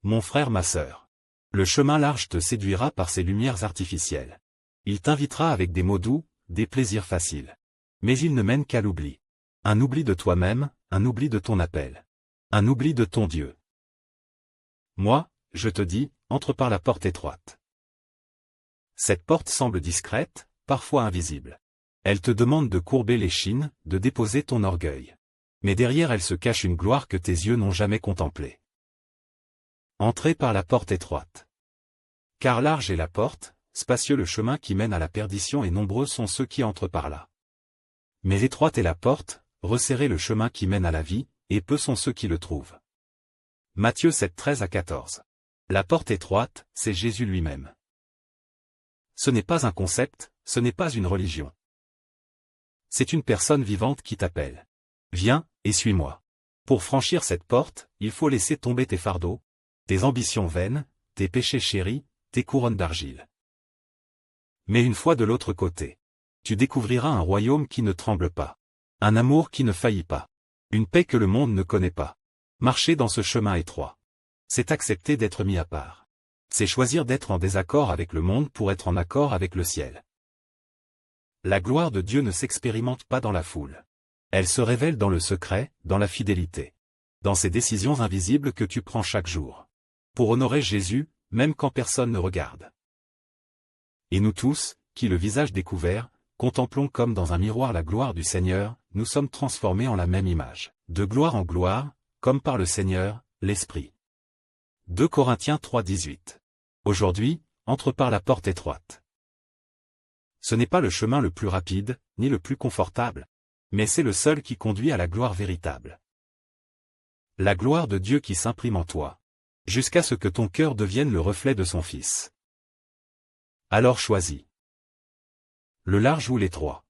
Mon frère, ma sœur. Le chemin large te séduira par ses lumières artificielles. Il t'invitera avec des mots doux, des plaisirs faciles. Mais il ne mène qu'à l'oubli. Un oubli de toi-même, un oubli de ton appel. Un oubli de ton Dieu. Moi, je te dis, entre par la porte étroite. Cette porte semble discrète, parfois invisible. Elle te demande de courber l'échine, de déposer ton orgueil. Mais derrière elle se cache une gloire que tes yeux n'ont jamais contemplée. Entrez par la porte étroite. Car large est la porte, spacieux le chemin qui mène à la perdition et nombreux sont ceux qui entrent par là. Mais étroite est la porte, resserré le chemin qui mène à la vie, et peu sont ceux qui le trouvent. Matthieu 7, 13-14. La porte étroite, c'est Jésus lui-même. Ce n'est pas un concept, ce n'est pas une religion. C'est une personne vivante qui t'appelle. Viens, et suis-moi. Pour franchir cette porte, il faut laisser tomber tes fardeaux, tes ambitions vaines, tes péchés chéris, tes couronnes d'argile. Mais une fois de l'autre côté, tu découvriras un royaume qui ne tremble pas. Un amour qui ne faillit pas. Une paix que le monde ne connaît pas. Marcher dans ce chemin étroit. C'est accepter d'être mis à part. C'est choisir d'être en désaccord avec le monde pour être en accord avec le ciel. La gloire de Dieu ne s'expérimente pas dans la foule. Elle se révèle dans le secret, dans la fidélité. Dans ces décisions invisibles que tu prends chaque jour. Pour honorer Jésus, même quand personne ne regarde. Et nous tous, qui le visage découvert, contemplons comme dans un miroir la gloire du Seigneur, nous sommes transformés en la même image, de gloire en gloire, comme par le Seigneur, l'Esprit. 2 Corinthiens 3, 18. Aujourd'hui, entre par la porte étroite. Ce n'est pas le chemin le plus rapide, ni le plus confortable, mais c'est le seul qui conduit à la gloire véritable. La gloire de Dieu qui s'imprime en toi, jusqu'à ce que ton cœur devienne le reflet de son Fils. Alors choisis le large ou l'étroit.